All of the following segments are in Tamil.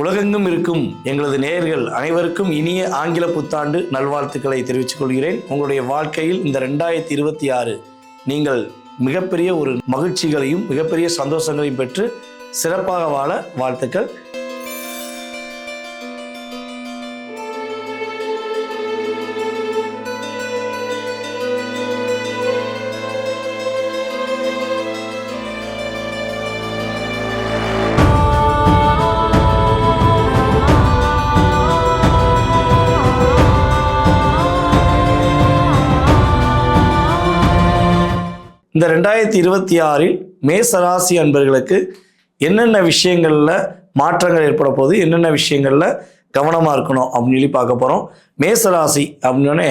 உலகெங்கும் இருக்கும் எங்களது நேயர்கள் அனைவருக்கும் இனிய ஆங்கில புத்தாண்டு நல்வாழ்த்துக்களை தெரிவித்துக் கொள்கிறேன். உங்களுடைய வாழ்க்கையில் இந்த 2026 நீங்கள் மிகப்பெரிய ஒரு மகிழ்ச்சிகளையும் மிகப்பெரிய சந்தோஷங்களையும் பெற்று சிறப்பாக வாழ வாழ்த்துக்கள். இந்த 2026 மேசராசி அன்பர்களுக்கு என்னென்ன விஷயங்களில் மாற்றங்கள் ஏற்பட போகுது, என்னென்ன விஷயங்களில் கவனமாக இருக்கணும் அப்படின்னு சொல்லி பார்க்க போகிறோம். மேசராசி அப்படின்னோடனே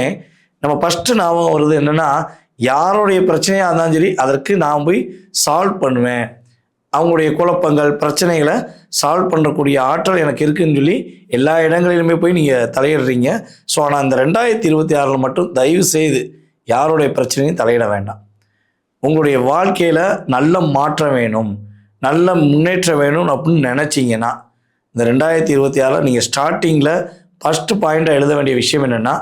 நம்ம ஃபஸ்ட்டு ஞாபகம் வருது என்னென்னா, யாருடைய பிரச்சனையாக இருந்தாலும் சரி அதற்கு நான் போய் சால்வ் பண்ணுவேன், அவங்களுடைய குழப்பங்கள் பிரச்சனைகளை சால்வ் பண்ணக்கூடிய ஆற்றல் எனக்கு இருக்குதுன்னு சொல்லி எல்லா இடங்களிலுமே போய் நீங்கள் தலையிடுறீங்க. ஸோ ஆனால் இந்த 2026 மட்டும் தயவு செய்து யாருடைய பிரச்சனையும் தலையிட வேண்டாம். உங்களுடைய வாழ்க்கையில் நல்ல மாற்றம் வேணும், நல்ல முன்னேற்றம் வேணும் அப்படின்னு நினச்சிங்கன்னா இந்த 2026 நீங்கள் ஸ்டார்டிங்கில் ஃபஸ்ட்டு பாயிண்ட்டாக எழுத வேண்டிய விஷயம் என்னென்னா,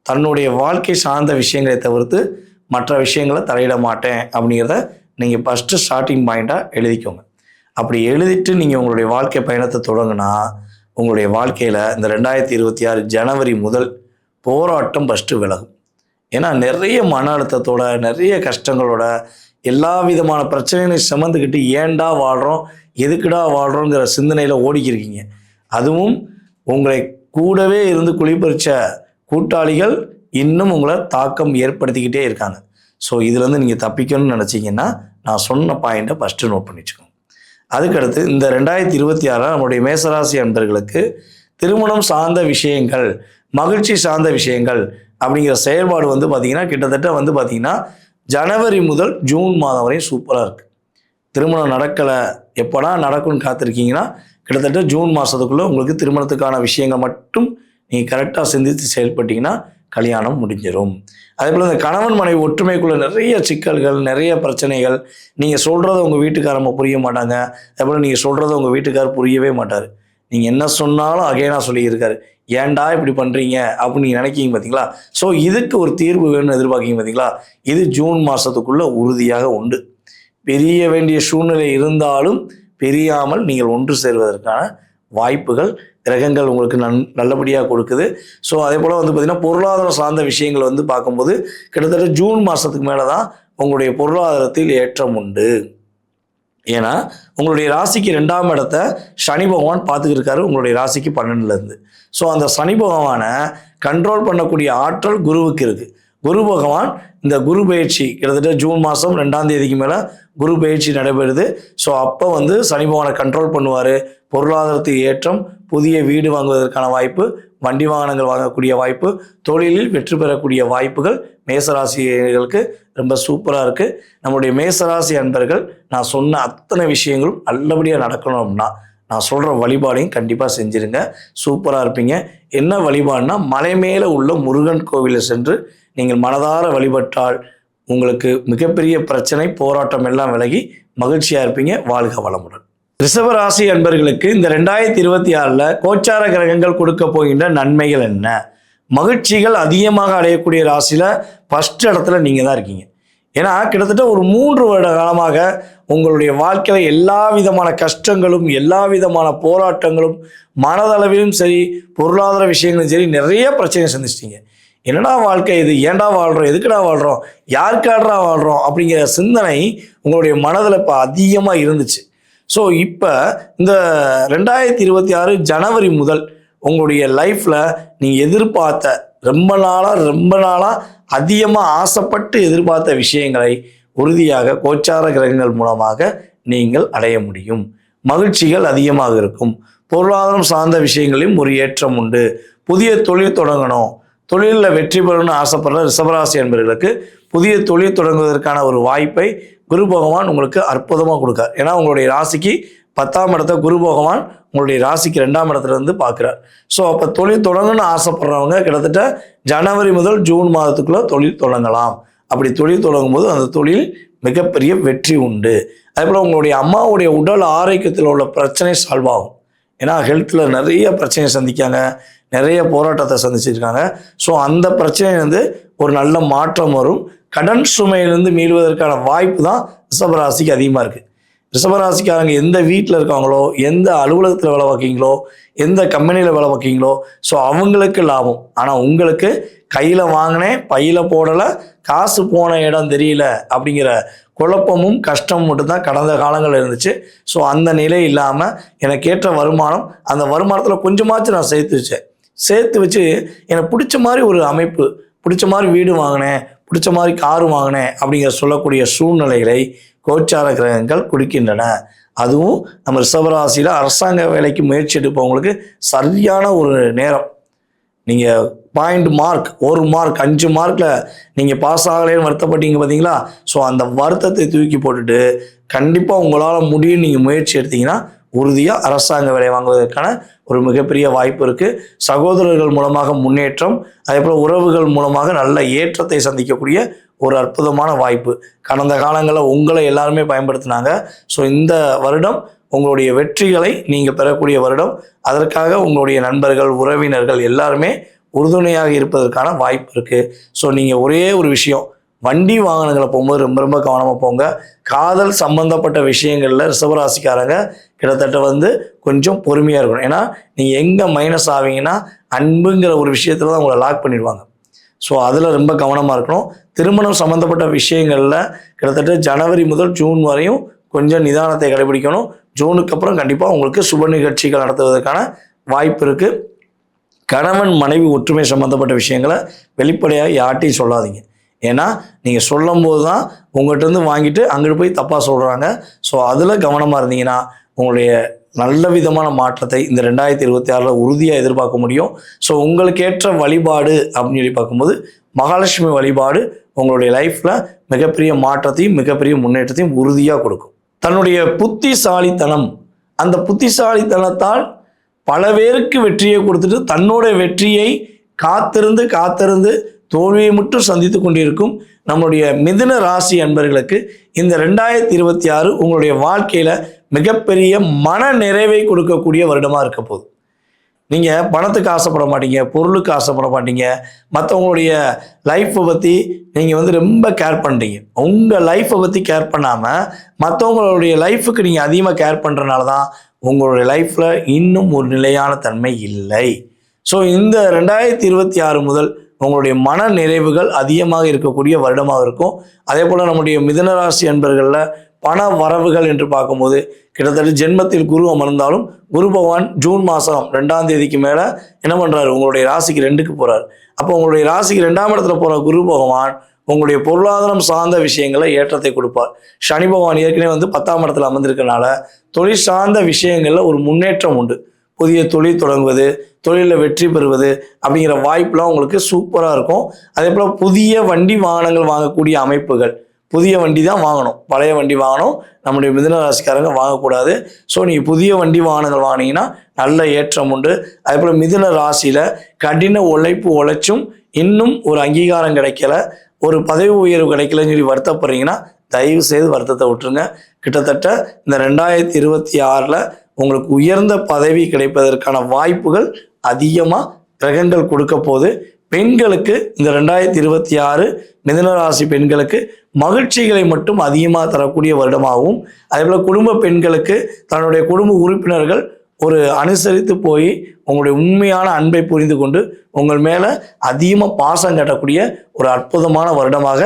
தன்னுடைய வாழ்க்கை சார்ந்த விஷயங்களை தவிர்த்து மற்ற விஷயங்களை தலையிட மாட்டேன் அப்படிங்கிறத நீங்கள் ஃபஸ்ட்டு ஸ்டார்டிங் பாயிண்ட்டாக எழுதிக்கோங்க. அப்படி எழுதிட்டு நீங்கள் உங்களுடைய வாழ்க்கை பயணத்தை தொடங்கினா உங்களுடைய வாழ்க்கையில் இந்த 2026 ஜனவரி முதல் போராட்டம் ஃபஸ்ட்டு விலகும். ஏன்னா நிறைய மன அழுத்தத்தோட நிறைய கஷ்டங்களோட எல்லா விதமான பிரச்சனைகளையும் சுமந்துக்கிட்டு ஏன்டா வாழ்கிறோம் எதுக்குடா வாழ்கிறோங்கிற சிந்தனையில் ஓடிக்கிருக்கீங்க. அதுவும் உங்களை கூடவே இருந்து குளிப்பறிச்ச கூட்டாளிகள் இன்னும் உங்களை தாக்கம் ஏற்படுத்திக்கிட்டே இருக்காங்க. ஸோ இதுலேருந்து நீங்கள் தப்பிக்கணும்னு நினச்சிங்கன்னா நான் சொன்ன பாயிண்ட்டை ஃபஸ்ட்டு நோட் பண்ணி வச்சுக்கோங்க. அதுக்கடுத்து இந்த 2026 நம்மளுடைய மேசராசி அன்பர்களுக்கு திருமணம் சார்ந்த விஷயங்கள், மகிழ்ச்சி சார்ந்த விஷயங்கள் அப்படிங்கிற செயல்பாடு பார்த்திங்கன்னா கிட்டத்தட்ட பார்த்திங்கன்னா ஜனவரி முதல் ஜூன் மாதம் வரையும் சூப்பராக இருக்குது. திருமணம் நடக்கலை, எப்போனா நடக்கும்னு காத்திருக்கீங்கன்னா கிட்டத்தட்ட ஜூன் மாதத்துக்குள்ளே உங்களுக்கு திருமணத்துக்கான விஷயங்கள் மட்டும் நீங்கள் கரெக்டாக சிந்தித்து செயல்பட்டிங்கன்னா கல்யாணம் முடிஞ்சிடும். அதே போல் இந்த கணவன் மனைவி ஒற்றுமைக்குள்ளே நிறைய சிக்கல்கள், நிறைய பிரச்சனைகள், நீங்கள் சொல்கிறத உங்கள் வீட்டுக்காரம்மா புரிய மாட்டாங்க, அதே போல் நீங்கள் சொல்கிறத உங்கள் வீட்டுக்காரர் புரியவே மாட்டார். நீங்கள் என்ன சொன்னாலும் அகைனாக சொல்லியிருக்காரு, ஏன்டா இப்படி பண்ணுறீங்க அப்படின்னு நீங்கள் நினைக்கிங்க பார்த்தீங்களா. ஸோ இதுக்கு ஒரு தீர்வு வேணும்னு எதிர்பார்க்கிங்க பார்த்தீங்களா. இது ஜூன் மாதத்துக்குள்ளே உறுதியாக உண்டு. பிரிய வேண்டிய சூழ்நிலை இருந்தாலும் பிரியாமல் நீங்கள் ஒன்று சேர்வதற்கான வாய்ப்புகள் கிரகங்கள் உங்களுக்கு நல்லபடியாக கொடுக்குது. ஸோ அதே போல் பார்த்திங்கன்னா பொருளாதாரம் சார்ந்த விஷயங்கள் பார்க்கும்போது கிட்டத்தட்ட ஜூன் மாதத்துக்கு மேலே தான் உங்களுடைய பொருளாதாரத்தில் ஏற்றம் உண்டு. ஏன்னா உங்களுடைய ராசிக்கு 2ஆம் இடத்தை சனி பகவான் பார்த்துக்கிருக்காரு உங்களுடைய ராசிக்கு 12லேருந்து. ஸோ அந்த சனி பகவானை கண்ட்ரோல் பண்ணக்கூடிய ஆற்றல் குருவுக்கு இருக்குது. குரு பகவான் இந்த குரு பயிற்சி கிட்டத்தட்ட ஜூன் மாதம் 2ஆம் தேதிக்கு மேலே குரு பயிற்சி நடைபெறுது. ஸோ அப்போ சனி பகவானை கண்ட்ரோல் பண்ணுவார். பொருளாதாரத்துக்கு ஏற்றம், புதிய வீடு வாங்குவதற்கான வாய்ப்பு, வண்டி வாகனங்கள் வாங்கக்கூடிய வாய்ப்பு, தொழிலில் வெற்றி பெறக்கூடிய வாய்ப்புகள் மேசராசிகளுக்கு ரொம்ப சூப்பராக இருக்குது. நம்முடைய மேசராசி அன்பர்கள் நான் சொன்ன அத்தனை விஷயங்களும் நல்லபடியாக நடக்கணும் அப்படின்னா நான் சொல்கிற வழிபாடையும் கண்டிப்பாக செஞ்சுருங்க, சூப்பராக இருப்பீங்க. என்ன வழிபாடுனா, மலை மேலே உள்ள முருகன் கோவிலில் சென்று நீங்கள் மனதார வழிபட்டால் உங்களுக்கு மிகப்பெரிய பிரச்சனை போராட்டம் எல்லாம் விலகி மகிழ்ச்சியாக இருப்பீங்க. வாழ்க வளமுடன். ரிஷபராசி அன்பர்களுக்கு இந்த 2026 கோச்சார கிரகங்கள் கொடுக்க போகின்ற நன்மைகள் என்ன? மகிழ்ச்சிகள் அதிகமாக அடையக்கூடிய ராசியில் ஃபஸ்ட் இடத்துல நீங்கள் தான் இருக்கீங்க. ஏன்னா கிட்டத்தட்ட ஒரு 3 வருட காலமாக உங்களுடைய வாழ்க்கையில் எல்லா விதமான கஷ்டங்களும், எல்லா விதமான போராட்டங்களும், மனதளவிலும் சரி பொருளாதார விஷயங்களும் சரி நிறைய பிரச்சனை சந்திச்சிட்டீங்க. என்னடா வாழ்க்கை இது, ஏன்டா வாழ்கிறோம், எதுக்குடா வாழ்கிறோம், யாருக்காடா வாழ்கிறோம் அப்படிங்கிற சிந்தனை உங்களுடைய மனதில் இப்போ அதிகமாக இருந்துச்சு. ஸோ இப்போ இந்த 2026 ஜனவரி முதல் உங்களுடைய லைஃப்பில் நீங்கள் எதிர்பார்த்த ரொம்ப நாளாக அதிகமாக ஆசைப்பட்டு எதிர்பார்த்த விஷயங்களை உறுதியாக கோச்சார கிரகங்கள் மூலமாக நீங்கள் அடைய முடியும். மகிழ்ச்சிகள் அதிகமாக இருக்கும். பொருளாதாரம் சார்ந்த விஷயங்களையும் ஒரு ஏற்றம் உண்டு. புதிய தொழில் தொடங்கணும், தொழிலில் வெற்றி பெறணும்னு ஆசைப்படுற ரிஷபராசி என்பவர்களுக்கு புதிய தொழில் தொடங்குவதற்கான ஒரு வாய்ப்பை குரு பகவான் உங்களுக்கு அற்புதமாக கொடுக்கார். ஏன்னா உங்களுடைய ராசிக்கு 10ஆம் இடத்த குரு பகவான் உங்களுடைய ராசிக்கு 2ஆம் இடத்துல பார்க்குறார். ஸோ அப்போ தொழில் தொடங்கணும்னு ஆசைப்படுறவங்க கிட்டத்தட்ட ஜனவரி முதல் ஜூன் மாதத்துக்குள்ளே தொழில் தொடங்கலாம். அப்படி தொழில் தொடங்கும் போது அந்த தொழில் மிகப்பெரிய வெற்றி உண்டு. அதே போல் உங்களுடைய அம்மாவுடைய உடல் ஆரோக்கியத்தில் உள்ள பிரச்சனை சால்வ் ஆகும். ஏன்னா ஹெல்த்தில் நிறைய பிரச்சனையை சந்திக்காங்க, நிறைய போராட்டத்தை சந்திச்சிருக்காங்க. ஸோ அந்த பிரச்சனையிலேருந்து ஒரு நல்ல மாற்றம் வரும். கடன் சுமையிலிருந்து மீள்வதற்கான வாய்ப்பு தான் ரிஷபராசிக்கு அதிகமாக இருக்குது. ரிஷபராசிக்காரங்க எந்த வீட்டில் இருக்காங்களோ, எந்த அலுவலகத்தில் வேலை பார்க்கீங்களோ, எந்த கம்பெனியில் வேலை பார்க்கீங்களோ, ஸோ அவங்களுக்கு லாபம். ஆனால் உங்களுக்கு கையில் வாங்கினேன், பையில் போடலை, காசு போன இடம் தெரியல அப்படிங்கிற குழப்பமும் கஷ்டமும் மட்டும்தான் கடந்த காலங்களில் இருந்துச்சு. ஸோ அந்த நிலை இல்லாமல் எனக்கு ஏற்ற வருமானம், அந்த வருமானத்தில் கொஞ்சமாச்சும் நான் சேர்த்து வச்சு எனக்கு பிடிச்ச மாதிரி ஒரு அமைப்பு, பிடிச்ச மாதிரி வீடு வாங்கினேன், பிடிச்ச மாதிரி காரு வாங்கினேன் அப்படிங்கிற சொல்லக்கூடிய சூழ்நிலைகளை கோச்சார கிரகங்கள் கொடுக்கின்றன. அதுவும் நம்ம ரிஷபராசியில் அரசாங்க வேலைக்கு முயற்சி எடுப்பவங்களுக்கு சரியான ஒரு நேரம். நீங்கள் பாயிண்ட் ஒரு மார்க் 5 மார்க்கில் நீங்கள் பாஸ் ஆகலேன்னு வருத்தப்பட்டீங்க பார்த்தீங்களா? ஸோ அந்த வருத்தத்தை தூக்கி போட்டுட்டு கண்டிப்பாக உங்களால் முடியும் நீங்கள் முயற்சி எடுத்தீங்கன்னா உறுதியாக அரசாங்க வேலை வாங்குவதற்கான ஒரு மிகப்பெரிய வாய்ப்பு இருக்குது. சகோதரர்கள் மூலமாக முன்னேற்றம், அதே போல் உறவுகள் மூலமாக நல்ல ஏற்றத்தை சந்திக்கக்கூடிய ஒரு அற்புதமான வாய்ப்பு. கடந்த காலங்களில் உங்களை எல்லாருமே பயன்படுத்தினாங்க. ஸோ இந்த வருடம் உங்களுடைய வெற்றிகளை நீங்கள் பெறக்கூடிய வருடம். அதற்காக உங்களுடைய நண்பர்கள், உறவினர்கள் எல்லாருமே உறுதுணையாக இருப்பதற்கான வாய்ப்பு இருக்குது. ஸோ நீங்கள் ஒரே ஒரு விஷயம், வண்டி வாகனங்களை போகும்போது ரொம்ப கவனமாக போங்க. காதல் சம்பந்தப்பட்ட விஷயங்களில் ரிஷபராசிக்காரங்க கிட்டத்தட்ட கொஞ்சம் பொறுமையாக இருக்கணும். ஏன்னா நீங்கள் எங்கே மைனஸ் ஆவீங்கன்னா அன்புங்கிற ஒரு விஷயத்தில் தான் உங்களை லாக் பண்ணிடுவாங்க. ஸோ அதில் ரொம்ப கவனமாக இருக்கணும். திருமணம் சம்மந்தப்பட்ட விஷயங்களில் கிட்டத்தட்ட ஜனவரி முதல் ஜூன் வரையும் கொஞ்சம் நிதானத்தை கடைபிடிக்கணும். ஜூனுக்கு அப்புறம் கண்டிப்பாக உங்களுக்கு சுப நிகழ்ச்சிகள் நடத்துவதற்கான வாய்ப்பு இருக்குது. கணவன் மனைவி ஒற்றுமை சம்மந்தப்பட்ட விஷயங்களை வெளிப்படையாக யார்ட்டையும் சொல்லாதீங்க. ஏன்னா நீங்கள் சொல்லும் போது தான் உங்கள்கிட்ட வாங்கிட்டு அங்கிட்டு போய் தப்பாக சொல்கிறாங்க. ஸோ அதில் கவனமாக இருந்தீங்கன்னா உங்களுடைய நல்ல விதமான மாற்றத்தை இந்த 2026 உறுதியாக எதிர்பார்க்க முடியும். ஸோ உங்களுக்கு ஏற்ற வழிபாடு அப்படின்னு சொல்லி பார்க்கும்போது மகாலட்சுமி வழிபாடு உங்களுடைய லைஃப்பில் மிகப்பெரிய மாற்றத்தையும் மிகப்பெரிய முன்னேற்றத்தையும் உறுதியாக கொடுக்கும். தன்னுடைய புத்திசாலித்தனம், அந்த புத்திசாலித்தனத்தால் பல பேருக்கு வெற்றியை கொடுத்துட்டு தன்னோட வெற்றியை காத்திருந்து தோல்வியை மட்டும் சந்தித்து கொண்டிருக்கும் நம்முடைய மிதுன ராசி அன்பர்களுக்கு இந்த 2026 உங்களுடைய வாழ்க்கையில் மிகப்பெரிய மன நிறைவை கொடுக்கக்கூடிய வருடமாக இருக்க போகுது. நீங்கள் பணத்துக்கு ஆசைப்பட மாட்டீங்க, பொருளுக்கு ஆசைப்பட மாட்டீங்க, மற்றவங்களுடைய லைஃப்பை பற்றி நீங்கள் ரொம்ப கேர் பண்ணுறீங்க. உங்கள் லைஃப்பை பற்றி கேர் பண்ணாமல் மற்றவங்களுடைய லைஃபுக்கு நீங்கள் அதிகமாக கேர் பண்ணுறனால தான் உங்களுடைய லைஃப்பில் இன்னும் ஒரு நிலையான தன்மை இல்லை. ஸோ இந்த 2026 முதல் உங்களுடைய மன நிறைவுகள் அதிகமாக இருக்கக்கூடிய வருடமாக இருக்கும். அதே போல் நம்முடைய மிதுனராசி அன்பர்களில் பண வரவுகள் என்று பார்க்கும்போது கிட்டத்தட்ட ஜென்மத்தில் குரு அமர்ந்தாலும் குரு பகவான் ஜூன் மாதம் 2ஆம் தேதிக்கு மேலே என்ன பண்ணுறாரு, உங்களுடைய ராசிக்கு 2க்கு போகிறார். அப்போ உங்களுடைய ராசிக்கு 2ஆம் இடத்துல போகிற குரு பகவான் உங்களுடைய பொருளாதாரம் சார்ந்த விஷயங்களை ஏற்றத்தை கொடுப்பார். சனி பகவான் ஏற்கனவே 10ஆம் இடத்துல அமர்ந்திருக்கனால தொழில் சார்ந்த விஷயங்களில் ஒரு முன்னேற்றம் உண்டு. புதிய தொழில் தொடங்குவது, தொழிலில் வெற்றி பெறுவது அப்படிங்கிற வாய்ப்புலாம் உங்களுக்கு சூப்பராக இருக்கும். அதே போல் புதிய வண்டி வாகனங்கள் வாங்கக்கூடிய அமைப்புகள், புதிய வண்டி தான் வாங்கணும், பழைய வண்டி வாங்கணும், நம்முடைய மிதுன ராசிக்காரங்க வாங்கக்கூடாது. ஸோ நீங்கள் புதிய வண்டி வாகனங்கள் வாங்கினீங்கன்னா நல்ல ஏற்றம் உண்டு. அதே போல் மிதுன ராசியில் கடின உழைச்சும் இன்னும் ஒரு அங்கீகாரம் கிடைக்கல, ஒரு பதவி உயர்வு கிடைக்கலன்னு சொல்லி வருத்தப்படுறீங்கன்னா தயவு செய்து வருத்தத்தை விட்டுருங்க. கிட்டத்தட்ட இந்த 2026 உங்களுக்கு உயர்ந்த பதவி கிடைப்பதற்கான வாய்ப்புகள் அதிகமாக கிரகங்கள் கொடுக்க போது. பெண்களுக்கு இந்த 2026 மிதுனராசி பெண்களுக்கு மகிழ்ச்சிகளை மட்டும் அதிகமாக தரக்கூடிய வருடமாகவும், அதே போல் குடும்ப பெண்களுக்கு தன்னுடைய குடும்ப உறுப்பினர்கள் ஒரு அனுசரித்து போய் உங்களுடைய உண்மையான அன்பை புரிந்து கொண்டு உங்கள் மேலே அதிகமாக பாசம் கட்டக்கூடிய ஒரு அற்புதமான வருடமாக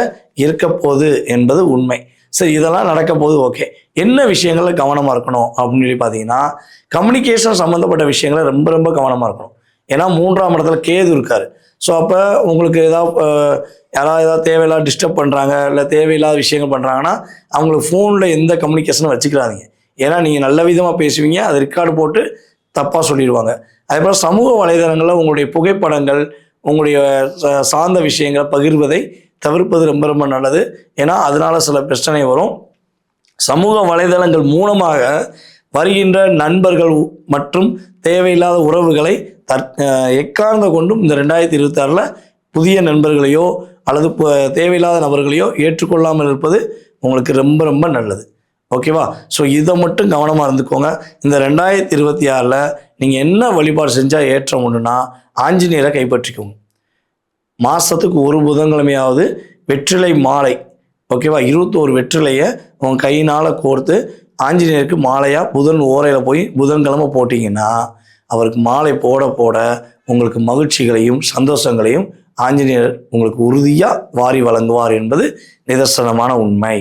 இருக்க போகுது என்பது உண்மை. சரி, இதெல்லாம் நடக்க போது ஓகே. என்ன விஷயங்களில் கவனமாக இருக்கணும் அப்படின்னு சொல்லி பார்த்தீங்கன்னா, கம்யூனிகேஷன் சம்மந்தப்பட்ட விஷயங்களை ரொம்ப கவனமாக இருக்கணும். ஏன்னா 3ஆம் இடத்துல கேது இருக்கார். ஸோ அப்போ உங்களுக்கு யாராவது தேவையில்லாத டிஸ்டர்ப் பண்ணுறாங்க, இல்லை தேவையில்லாத விஷயங்கள் பண்ணுறாங்கன்னா அவங்களுக்கு ஃபோனில் எந்த கம்யூனிகேஷனும் வச்சுக்கிறாதீங்க. ஏன்னா நீங்கள் நல்ல விதமாக பேசுவீங்க, அதை ரெக்கார்டு போட்டு தப்பாக சொல்லிடுவாங்க. அதே போல் சமூக வலைதளங்களில் உங்களுடைய புகைப்படங்கள், உங்களுடைய சார்ந்த விஷயங்களை பகிர்வதை தவிர்ப்பது ரொம்ப நல்லது. ஏன்னா அதனால சில பிரச்சனை வரும். சமூக வலைதளங்கள் மூலமாக வருகின்ற நண்பர்கள் மற்றும் தேவையில்லாத உறவுகளை எக்காரணத்தை கொண்டும் இந்த 2026 புதிய நண்பர்களையோ அல்லது தேவையில்லாத நபர்களையோ ஏற்றுக்கொள்ளாமல் இருப்பது உங்களுக்கு ரொம்ப நல்லது. ஓகேவா? ஸோ இதை மட்டும் கவனமாக இருந்துக்கோங்க. இந்த 2026ல் நீங்கள் என்ன வழிபாடு செஞ்சால் ஏற்றம் உண்டுன்னா ஆஞ்சநேயரை கைப்பற்றிக்கோங்க. மாதத்துக்கு ஒரு புதன்கிழமையாவது வெற்றிலை மாலை, ஓகேவா, 21 வெற்றிலையை உங்கள் கையினால் கோர்த்து ஆஞ்சநேயருக்கு மாலையாக புதன் ஓரையில் போய் புதன்கிழமை போட்டிங்கன்னா அவருக்கு மாலை போட போட உங்களுக்கு மகிழ்ச்சிகளையும் சந்தோஷங்களையும் ஆஞ்சநேயர் உங்களுக்கு உறுதியாக வாரி வழங்குவார் என்பது நிதர்சனமான உண்மை.